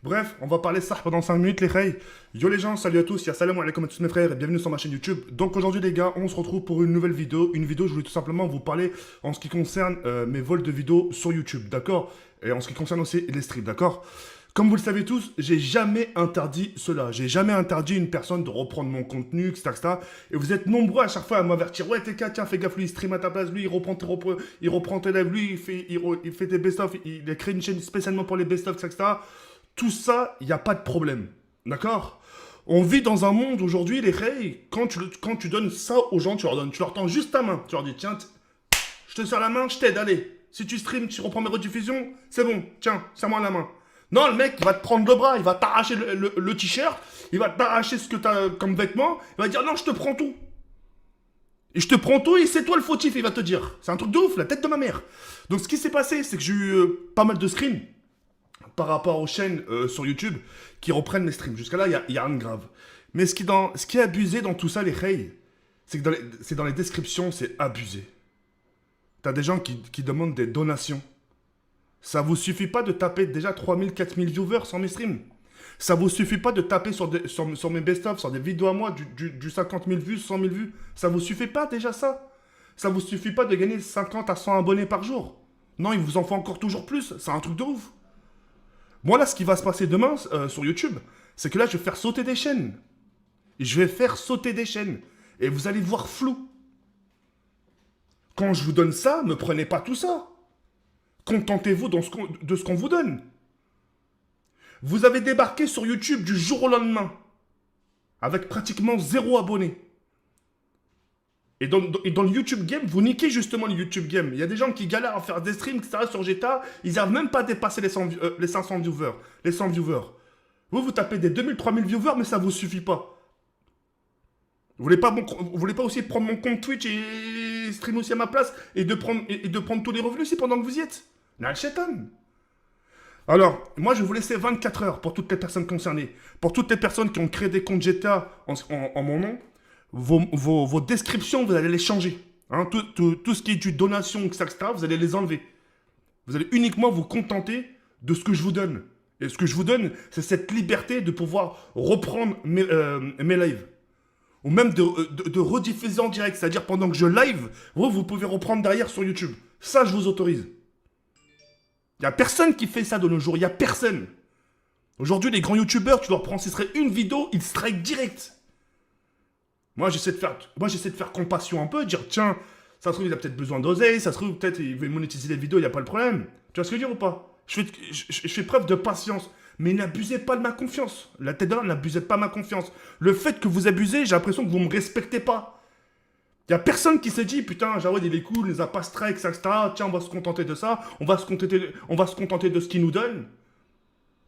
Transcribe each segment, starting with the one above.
Bref, on va parler ça pendant 5 minutes, les reilles. Yo les gens, salut à tous, salam alaikum à tous mes frères et bienvenue sur ma chaîne YouTube. Donc aujourd'hui les gars, on se retrouve pour une nouvelle vidéo. Une vidéo, je voulais tout simplement vous parler en ce qui concerne mes vols de vidéos sur YouTube, d'accord? Et en ce qui concerne aussi les streams, d'accord? Comme vous le savez tous, j'ai jamais interdit cela. J'ai jamais interdit une personne de reprendre mon contenu, etc., etc. Et vous êtes nombreux à chaque fois à m'avertir. Ouais, TK, tiens, fais gaffe, lui, il stream à ta place. Lui, il reprend tes lives. Lui, il fait des best-of. Il a créé une chaîne spécialement pour les best-of, etc. Tout ça, il n'y a pas de problème. D'accord? On vit dans un monde aujourd'hui, les reilles, quand tu donnes ça aux gens, tu leur tends juste ta main. Tu leur dis, tiens, je te serre la main, je t'aide, allez. Si tu streams, tu reprends mes rediffusions, c'est bon, tiens, serre-moi la main. Non, le mec, il va te prendre le bras, il va t'arracher le t-shirt, il va t'arracher ce que tu as comme vêtement, il va dire non, je te prends tout. Et je te prends tout et c'est toi le fautif, il va te dire. C'est un truc de ouf, la tête de ma mère. Donc ce qui s'est passé, c'est que j'ai eu pas mal de screens par rapport aux chaînes sur YouTube qui reprennent les streams. Jusqu'à là, il y a rien de grave. Mais ce qui est abusé dans tout ça, les reilles, c'est que dans les descriptions, c'est abusé. T'as des gens qui demandent des donations. Ça vous suffit pas de taper déjà 3000, 4000 viewers sur mes streams. Ça vous suffit pas de taper sur mes best-of, sur des vidéos à moi, du 50 000 vues, 100 000 vues. Ça vous suffit pas déjà ça. Ça vous suffit pas de gagner 50 à 100 abonnés par jour. Non, il vous en faut encore toujours plus. C'est un truc de ouf. Moi là, ce qui va se passer demain sur YouTube, c'est que là, je vais faire sauter des chaînes. Je vais faire sauter des chaînes. Et vous allez voir flou. Quand je vous donne ça, ne prenez pas tout ça. Contentez-vous de ce qu'on vous donne. Vous avez débarqué sur YouTube du jour au lendemain, avec pratiquement 0 abonnés. Et dans le YouTube Game, vous niquez justement le YouTube Game. Il y a des gens qui galèrent à faire des streams, etc. sur GTA, ils n'arrivent même pas à dépasser les 500 viewers. Les 100 viewers. Vous tapez des 2000, 3000 viewers, mais ça ne vous suffit pas. Vous voulez pas aussi prendre mon compte Twitch et stream aussi à ma place et de prendre tous les revenus aussi pendant que vous y êtes? N'a chétan. Alors, moi, je vais vous laisser 24 heures pour toutes les personnes concernées. Pour toutes les personnes qui ont créé des comptes GTA en mon nom, vos descriptions, vous allez les changer. Hein, tout ce qui est du donation, etc., vous allez les enlever. Vous allez uniquement vous contenter de ce que je vous donne. Et ce que je vous donne, c'est cette liberté de pouvoir reprendre mes lives. Ou même de rediffuser en direct. C'est-à-dire, pendant que je live, vous pouvez reprendre derrière sur YouTube. Ça, je vous autorise. Il n'y a personne qui fait ça de nos jours. Il n'y a personne. Aujourd'hui, les grands youtubeurs, tu leur prends, ce serait une vidéo, ils strike direct. Moi, j'essaie de faire compassion un peu, dire, tiens, ça se trouve, il a peut-être besoin d'oseille, ça se trouve, peut-être, il veut monétiser les vidéos, il n'y a pas de problème. Tu vois ce que je veux dire ou pas? Je fais preuve de patience. Mais n'abusez pas de ma confiance. La tête de l'homme, n'abusez pas de ma confiance. Le fait que vous abusez, j'ai l'impression que vous ne me respectez pas. Il n'y a personne qui se dit, putain, Jawed, il est cool, il les a pas strike, etc. Tiens, on va se contenter de ça. On va se contenter de ce qu'il nous donne.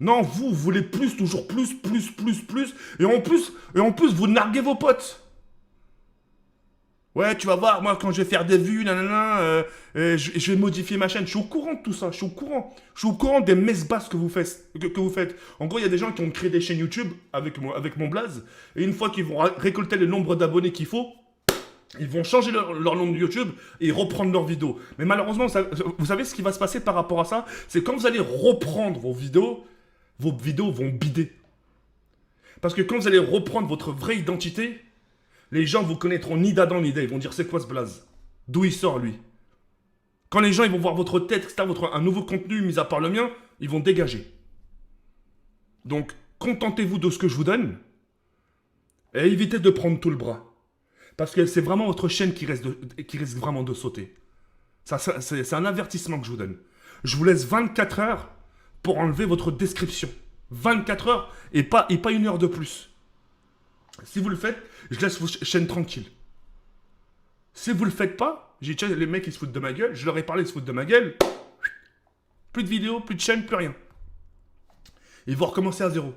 Non, vous voulez plus, toujours plus, plus, plus, plus. Et en plus, vous narguez vos potes. Ouais, tu vas voir, moi, quand je vais faire des vues, nanana, je vais modifier ma chaîne. Je suis au courant de tout ça, je suis au courant. Je suis au courant des messes basses que vous faites. En gros, il y a des gens qui ont créé des chaînes YouTube avec mon blaze. Et une fois qu'ils vont récolter le nombre d'abonnés qu'il faut, ils vont changer leur nom de YouTube et reprendre leurs vidéos. Mais malheureusement, vous savez ce qui va se passer par rapport à ça? C'est quand vous allez reprendre vos vidéos vont bider. Parce que quand vous allez reprendre votre vraie identité, les gens vous connaîtront ni d'Adam ni d'Ève. Ils vont dire, c'est quoi ce blaze? D'où il sort, lui? Quand les gens ils vont voir votre tête, etc., un nouveau contenu, mis à part le mien, ils vont dégager. Donc, contentez-vous de ce que je vous donne et évitez de prendre tout le bras. Parce que c'est vraiment votre chaîne qui risque vraiment de sauter. C'est un avertissement que je vous donne. Je vous laisse 24 heures pour enlever votre description. 24 heures et pas 1 heure de plus. Si vous le faites, je laisse vos chaînes tranquilles. Si vous le faites pas, j'ai dit, les mecs ils se foutent de ma gueule, je leur ai parlé, ils se foutent de ma gueule. Plus de vidéos, plus de chaînes, plus rien. Ils vont recommencer à zéro.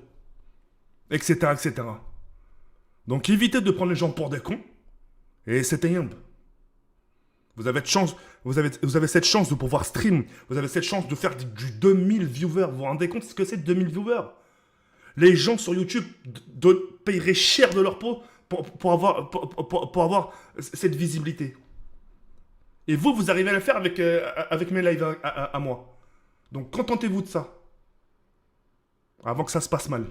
Etc. etc. Donc évitez de prendre les gens pour des cons. Et c'était yamb. Vous avez cette chance de pouvoir stream. Vous avez cette chance de faire du 2000 viewers. Vous vous rendez compte ce que c'est 2000 viewers? Les gens sur YouTube paieraient cher de leur peau pour avoir cette visibilité. Et vous arrivez à le faire avec mes lives à moi. Donc contentez-vous de ça. avant que ça se passe mal.